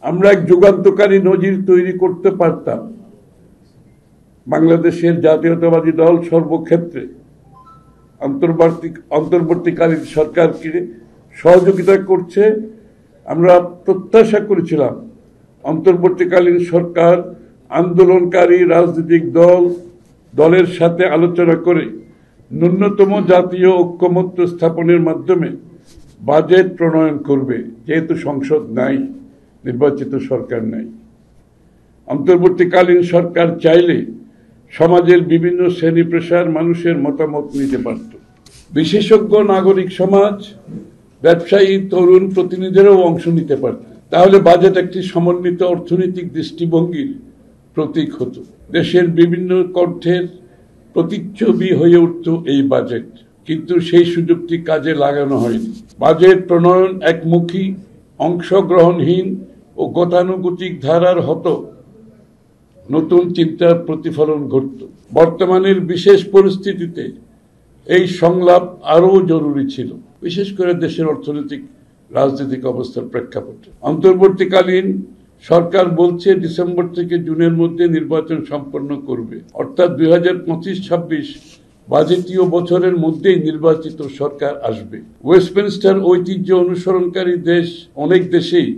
আমরা এক যুগান্তকারী নজির তৈরি করতে পারতাম। বাংলাদেশের জাতীয়তাবাদী দল সর্বক্ষেত্রে অন্তর্বর্তীকালীন সরকারকে সহযোগিতা করছে। আমরা প্রত্যাশা করেছিলাম অন্তর্বর্তীকালীন সরকার আন্দোলনকারী রাজনৈতিক দলের সাথে আলোচনা করে ন্যূনতম জাতীয় ঐক্যমত্য স্থাপনের মাধ্যমে বাজেট প্রণয়ন করবে, যেহেতু সংসদ নাই, নির্বাচিত সরকার নাই। অন্তর্বর্তীকালীন সরকার চাইলে সমাজের বিভিন্ন শ্রেণী পেশার মানুষের মতামত নিতে পারত। বিশেষজ্ঞ নাগরিক সমাজ, ব্যবসায়ী, তরুণ প্রতিনিধিরাও অংশ নিতে পারত। তাহলে বাজেট একটি সমন্বিত অর্থনৈতিক দৃষ্টিভঙ্গির প্রতীক হতো। দেশের বিভিন্ন কণ্ঠের প্রতিচ্ছবি হয়ে উঠত এই বাজেট, কিন্তু সেই সুযোগটি কাজে লাগানো হয়নি। বাজেট প্রণয়ন একমুখী, অংশগ্রহণহীন ও গতানুগতিক ধারার হতো। নতুন চিন্তার প্রতিফলন ঘটত। বর্তমানের বিশেষ পরিস্থিতিতে এই সংলাপ আরও জরুরি ছিল, বিশেষ করে দেশের অর্থনৈতিক রাজনৈতিক অবস্থার প্রেক্ষাপটে। অন্তর্বর্তীকালীন সরকার বলছে ডিসেম্বর থেকে জুনের মধ্যে নির্বাচন সম্পন্ন করবে, অর্থাৎ 2025-26 বাজেটীয় বছরের মধ্যেই নির্বাচিত সরকার আসবে। ওয়েস্টমিনস্টার ঐতিহ্য অনুসরণকারী অনেক দেশেই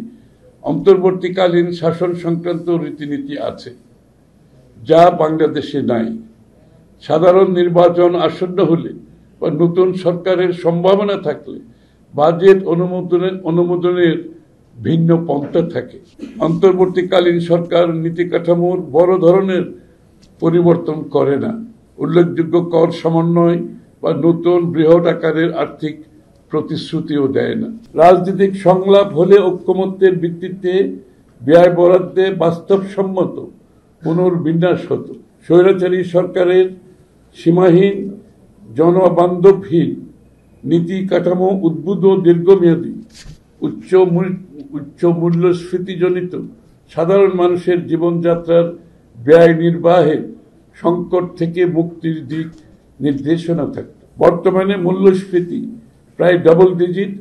অন্তর্বর্তীকালীন শাসন সংক্রান্ত রীতিনীতি আছে, যা বাংলাদেশে নাই। সাধারণ নির্বাচন আসন্ন হলে বা নতুন সরকারের সম্ভাবনা থাকলে বাজেট অনুমোদনের ভিন্ন পন্থা থাকে। অন্তর্বর্তীকালীন সরকার নীতি কাঠামোর বড় ধরনের পরিবর্তন করে না, উল্লেখযোগ্য কর সমন্বয় বা নতুন বৃহৎ আকারের আর্থিক প্রতিশ্রুতিও দেয় না। রাজনৈতিক সংলাপ হলে ঐক্যমত্যের ভিত্তিতে ব্যয় বরাদ্দে বাস্তবসম্মত পুনর্বিন্যাস হতো। স্বৈরাচারী সরকারের সীমাহীন, জনবান্ধবহীন নীতি কাঠামো উদ্ভূত দীর্ঘমেয়াদী উচ্চ মূল্যস্ফীতিজনিত সাধারণ মানুষের জীবনযাত্রার ব্যয় নির্বাহের সংকট থেকে মুক্তির দিক নির্দেশনা থাকত। বর্তমানে মূল্যস্ফীতি প্রায় ডাবল ডিজিট,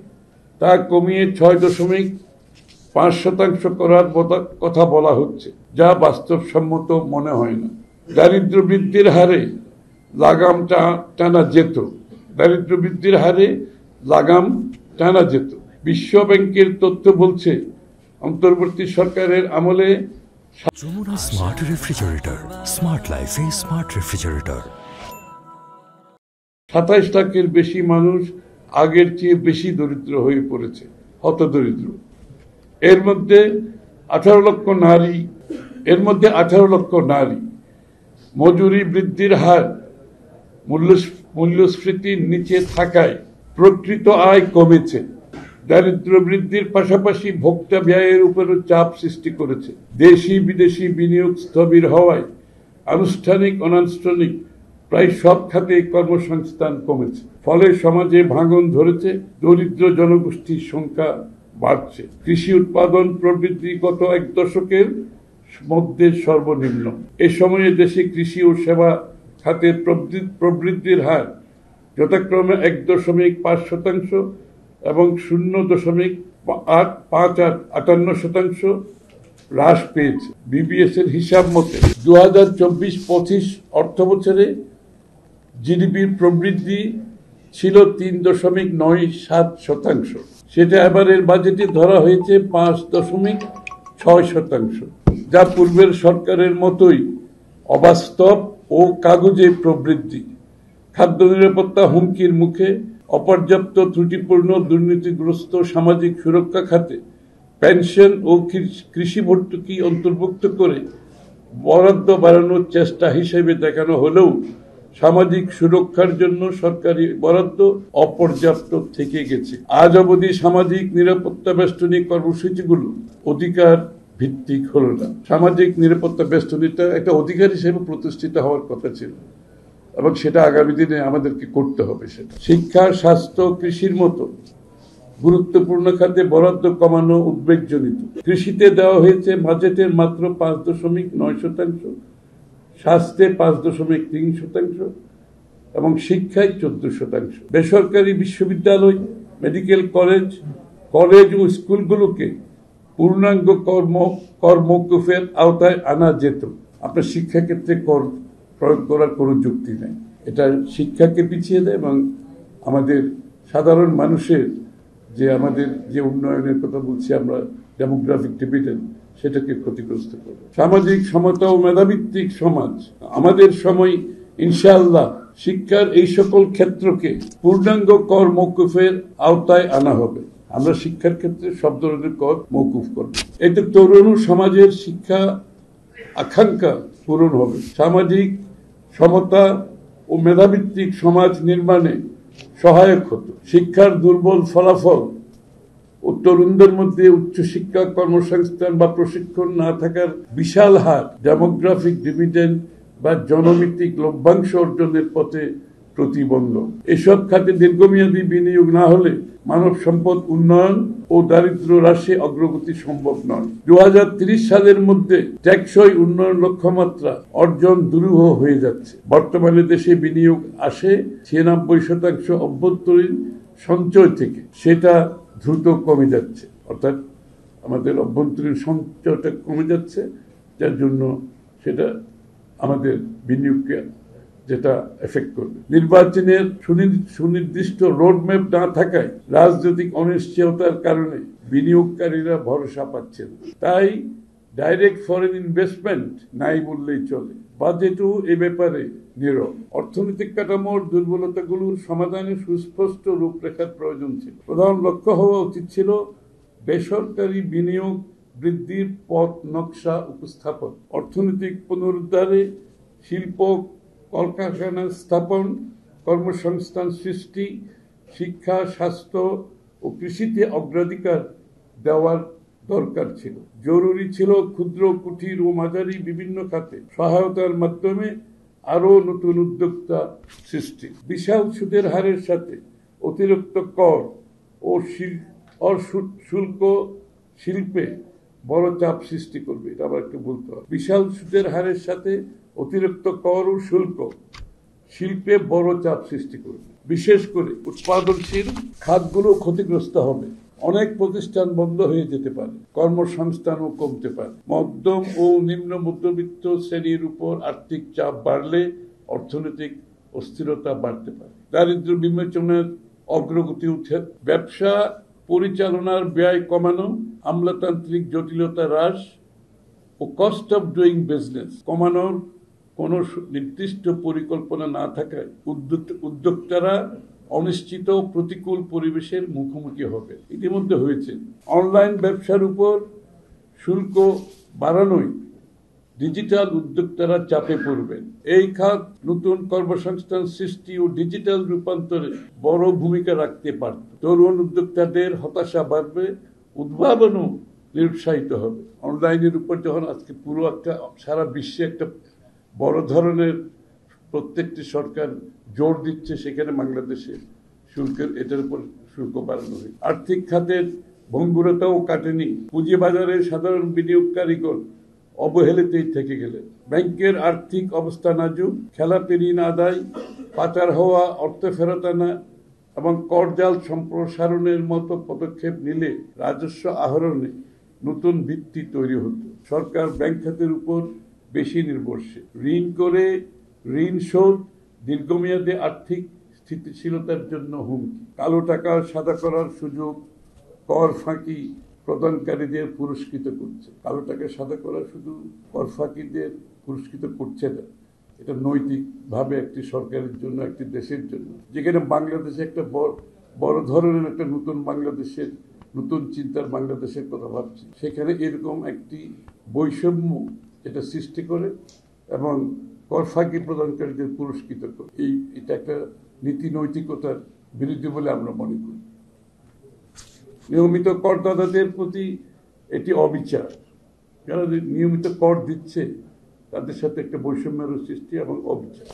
তা কমিয়ে 6.5% করার কথা বলা হচ্ছে, যা বাস্তবসম্মত মনে হয় না। দারিদ্র্য বৃদ্ধির হারে লাগাম টানা যেত। বিশ্ব ব্যাংকের তথ্য বলছে অন্তর্বর্তী সরকারের আমলে যমুনা স্মার্ট রেফ্রিজারেটর, স্মার্ট লাইফে স্মার্ট রেফ্রিজারেটর। 27 লাখের বেশি মানুষ আগের চেয়ে বেশি দরিদ্র হয়ে পড়েছে, হতদরিদ্র। এর মধ্যে 18 লক্ষ নারী। মজুরি বৃদ্ধির হার মূল্যস্ফীতির নিচে থাকায় প্রকৃত আয় কমেছে। দারিদ্র বৃদ্ধির পাশাপাশি ভোক্তা ব্যয়ের উপরও চাপ সৃষ্টি করেছে। দেশি বিদেশি বিনিয়োগ স্থবির হওয়ায় আনুষ্ঠানিক অনানুষ্ঠানিক প্রায় সব খাতে কর্মসংস্থান কমেছে। ফলে সমাজে ভাঙন ধরেছে, দরিদ্র জনগোষ্ঠীর সংখ্যা বাড়ছে। কৃষি উৎপাদন প্রবৃদ্ধি গত 1 দশকের মধ্যে সর্বনিম্ন। এ সময়ে দেশে কৃষি ও সেবা খাতের প্রবৃদ্ধির হার যথাক্রমে 1.5% এবং 0.58% হ্রাস পেয়েছে। বিবিএস এর হিসাব মতে 2024-25 অর্থ বছরে জিডিপির প্রবৃদ্ধি ছিল 3.97%। সেটা এবারের বাজেটে ধরা হয়েছে 5.6%, যা পূর্বের সরকারের মতোই অবাস্তব ও কাগজে প্রবৃদ্ধি। খাদ্য নিরাপত্তা হুমকির মুখে। অপর্যাপ্ত, ত্রুটিপূর্ণ, দুর্নীতিগ্রস্ত সামাজিক সুরক্ষা খাতে পেনশন ও কৃষি ভর্তুকি অন্তর্ভুক্ত করে বরাদ্দ বাড়ানোর চেষ্টা হিসেবে দেখানো হলেও সামাজিক সুরক্ষার জন্য সরকারি বরাদ্দ অপর্যাপ্ত থেকে গেছে। আজ অবধি সামাজিক নিরাপত্তা বেষ্টনী কর্মসূচিগুলো অধিকার ভিত্তিক হলো না। সামাজিক নিরাপত্তা বেষ্টনীটা একটা অধিকার হিসেবে প্রতিষ্ঠিত হওয়ার কথা ছিল, এবং সেটা আগামী দিনে আমাদেরকে করতে হবে। সেটা শিক্ষা, স্বাস্থ্য, কৃষির মতো গুরুত্বপূর্ণ খাতে বরাদ্দ কমানো উদ্বেগজনিত। কৃষিতে দেওয়া হয়েছে বাজেটের মাত্র 5.9%, স্বাস্থ্যে 5.3% এবং শিক্ষায় 14%। বেসরকারি বিশ্ববিদ্যালয়, মেডিকেল কলেজ ও স্কুলগুলোকে পূর্ণাঙ্গ কর মওকুফের আওতায় আনা যেত। আপনার শিক্ষাক্ষেত্রে কর প্রয়োগ করার কোনো যুক্তি নেই। এটা শিক্ষাকে পিছিয়ে দেয় এবং আমাদের সাধারণ মানুষের আমাদের যে উন্নয়নের কথা বলছি আমরা, ডেমোগ্রাফিক ডিভিডেন্ড, সেটাকে ক্ষতিগ্রস্ত করবে। সামাজিক সমতা ও মেধাভিত্তিক সমাজ, আমাদের সময় ইনশাআল্লাহ শিক্ষার এই সকল ক্ষেত্রকে পূর্ণাঙ্গ কর মওকুফের আওতায় আনা হবে। আমরা শিক্ষার ক্ষেত্রে সব ধরনের কর মওকুফ করব। এতে তরুণ সমাজের শিক্ষা আকাঙ্ক্ষা পূরণ হবে, সামাজিক সমতা ও মেধাভিত্তিক সমাজ নির্মাণে সহায়ক হতো। শিক্ষার দুর্বল ফলাফল ও তরুণদের মধ্যে উচ্চশিক্ষা, কর্মসংস্থান বা প্রশিক্ষণ না থাকার বিশাল হার ডেমোগ্রাফিক ডিভিডেন্ড বা জনভিত্তিক লভ্যাংশ অর্জনের পথে প্রতিবন্ধক। এসব খাতে দীর্ঘমেয়াদী বিনিয়োগ না হলে মানব সম্পদ উন্নয়ন ও দারিদ্র্য হ্রাসে অগ্রগতি সম্ভব নয়। 2030 সালের মধ্যে টেকসই উন্নয়ন লক্ষ্যমাত্রা অর্জন দুরূহ হয়ে যাচ্ছে। বর্তমানে দেশে বিনিয়োগ আসে 96% অভ্যন্তরীণ সঞ্চয় থেকে, সেটা দ্রুত কমে যাচ্ছে। অর্থাৎ আমাদের অভ্যন্তরীণ সঞ্চয়টা কমে যাচ্ছে, যার জন্য সেটা আমাদের বিনিয়োগকে যেটা এফেক্ট করবে। নির্বাচনের সুনির্দিষ্ট রোডম্যাপ না থাকায় রাজনৈতিক অনিশ্চয়তার কারণে বিনিয়োগকারীরা ভরসা পাচ্ছেন। তাই ডাইরেক্ট ফরেন ইনভেস্টমেন্ট নাই বললেই চলে। বাজেটও এ ব্যাপারে নীরব। অর্থনৈতিক কাঠামোর দুর্বলতাগুলোর সমাধানে সুস্পষ্ট রূপরেখার প্রয়োজন ছিল। প্রধান লক্ষ্য হওয়া উচিত ছিল বেসরকারি বিনিয়োগ বৃদ্ধির পথ নকশা উপস্থাপন, অর্থনৈতিক পুনরুদ্ধারে শিল্প কলকারখানা স্থাপন, কর্মসংস্থান সৃষ্টি, শিক্ষা, স্বাস্থ্য ও কৃষিতে অগ্রাধিকার দেওয়ার দরকার ছিল। জরুরি ছিল ক্ষুদ্র, কুটির ও মাঝারি বিভিন্ন খাতে সহায়তার মাধ্যমে আরো নতুন উদ্যোক্তা সৃষ্টি। বিশাল সুদের হারের সাথে অতিরিক্ত কর ও শুল্ক শিল্পে বড় চাপ সৃষ্টি করবে। এটা আবার একটু বলতে হবে। বিশাল সুদের হারের সাথে অতিরিক্ত কর ও শুল্ক শিল্পে বড় চাপ সৃষ্টি করবে। বিশেষ করে উৎপাদনশীল খাতগুলো ক্ষতিগ্রস্ত হবে। অনেক প্রতিষ্ঠান বন্ধ হয়ে যেতে পারে, কর্মসংস্থানও কমতে পারে। মধ্যম ও নিম্ন মধ্যবিত্ত শ্রেণীর উপর আর্থিক চাপ বাড়লে অর্থনৈতিক অস্থিরতা বাড়তে পারে। দারিদ্র্য বিমোচনের অগ্রগতি উঠে, ব্যবসা পরিচালনার ব্যয় কমানো, আমলাতান্ত্রিক জটিলতা হ্রাস ও কস্ট অফ ডুইং বিজনেস কমানোর কোনো নির্দিষ্ট পরিকল্পনা না থাকায় উদ্যোক্তারা অনিশ্চিত প্রতিকূল পরিবেশের মুখোমুখি হবে। ইতিমধ্যে হয়েছে। অনলাইন ব্যবসার উপর শুল্ক বাড়ানোয় ডিজিটাল উদ্যোক্তারা চাপে পড়বেন। এই খাত নতুন কর্মসংস্থান সৃষ্টি ও ডিজিটাল রূপান্তরে বড় ভূমিকা রাখতে পারত। তরুণ উদ্যোক্তাদের হতাশা বাড়বে, উদ্ভাবনও নিরুৎসাহিত হবে। অনলাইনের উপর যখন আজকে পুরো একটা সারা বিশ্বে একটা বড় ধরনের প্রত্যেকটি সরকার জোর দিচ্ছে, সেখানে বাংলাদেশে এটার উপর শুল্ক বাড়ানো হয়। আর্থিক খাতের ভঙ্গুরতাও কাটেনি। পুঁজিবাজারে সাধারণ বিনিয়োগকারীগণ অবহেলিতেই থেকে গেলেন। ব্যাংকের আর্থিক অবস্থা নাজুক, খেলাপি ঋণ আদায়, পাচার হওয়া অর্থ ফেরত আনা এবং করজাল সম্প্রসারণের মতো পদক্ষেপ নিলে রাজস্ব আহরণে নতুন ভিত্তি তৈরি হতো। সরকার ব্যাংক খাতের উপর বেশি নির্ভরশীল। ঋণ করে ঋণ শোধ দীর্ঘমেয়াদে আর্থিক স্থিতিশীলতার জন্য হুমকি। কালো টাকা সাদা করার সুযোগ কর ফাঁকি প্রদানকারীদের পুরস্কৃত করছে। কালো টাকা সাদা করা শুধু কর ফাঁকিদের পুরস্কৃত করছে না, এটা নৈতিকভাবে একটি সরকারের জন্য, একটি দেশের জন্য, যেখানে বাংলাদেশে একটা বড় ধরনের একটা নতুন বাংলাদেশের, নতুন চিন্তার বাংলাদেশের কথা ভাবছি, সেখানে এরকম একটি বৈষম্য এটা সৃষ্টি করে এবং কর ফাঁকি প্রদানকারীদের পুরস্কৃত করে। এটা একটা নীতি নৈতিকতার বিরুদ্ধে বলে আমরা মনে করি। নিয়মিত করদাতাদের প্রতি এটি অবিচার। যারা নিয়মিত কর দিচ্ছে তাদের সাথে একটা বৈষম্যের সৃষ্টি এবং অবিচার।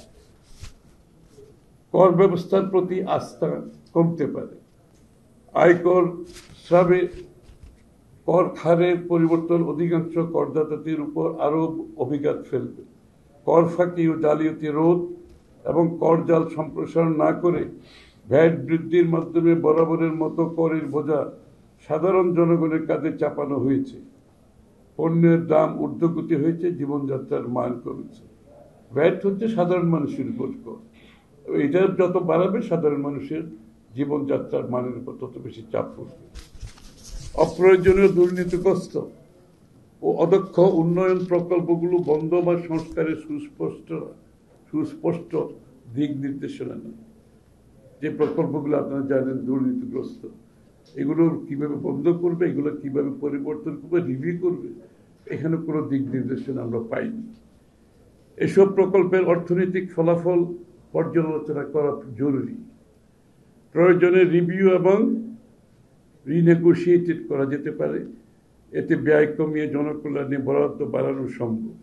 কর ব্যবস্থার প্রতি আস্থা কমতে পারে। আয়কর স্রাবে কর হারের পরিবর্তন অধিকাংশ করদাতাদের উপর আরো অভিঘাত ফেলবে। কর ফাঁকি ও জালিয়াতি রোধ এবং কর জাল সম্প্রসারণ না করে ভ্যাট বৃদ্ধির মাধ্যমে বরাবরের মতো করের বোঝা সাধারণ জনগণের কাঁধে চাপানো হয়েছে। পণ্যের দাম ঊর্ধ্বগতি হয়েছে, জীবনযাত্রার মান কমেছে। ভ্যাট হচ্ছে সাধারণ মানুষের উপর কর। এটা যত বাড়াবে সাধারণ মানুষের জীবনযাত্রার মানের উপর তত বেশি চাপ পড়বে। অপ্রয়োজনীয় দুর্নীতিগ্রস্ত ও অদক্ষ উন্নয়ন প্রকল্পগুলো বন্ধ বা সংস্কারের সুস্পষ্ট দিক নির্দেশনা নেই। যে প্রকল্পগুলো আপনারা জানেন দুর্নীতিগ্রস্ত, এগুলো কিভাবে বন্ধ করবে, এগুলো কিভাবে পরিবর্তন করবে, রিভিউ করবে, এখানে কোনো দিক নির্দেশনা আমরা পাইনি। এসব প্রকল্পের অর্থনৈতিক ফলাফল পর্যালোচনা করা জরুরি। প্রয়োজনে রিভিউ এবং রিনেগোশিয়েটেড করা যেতে পারে। এতে ব্যয় কমিয়ে জনকল্যাণে বরাদ্দ বাড়ানো সম্ভব।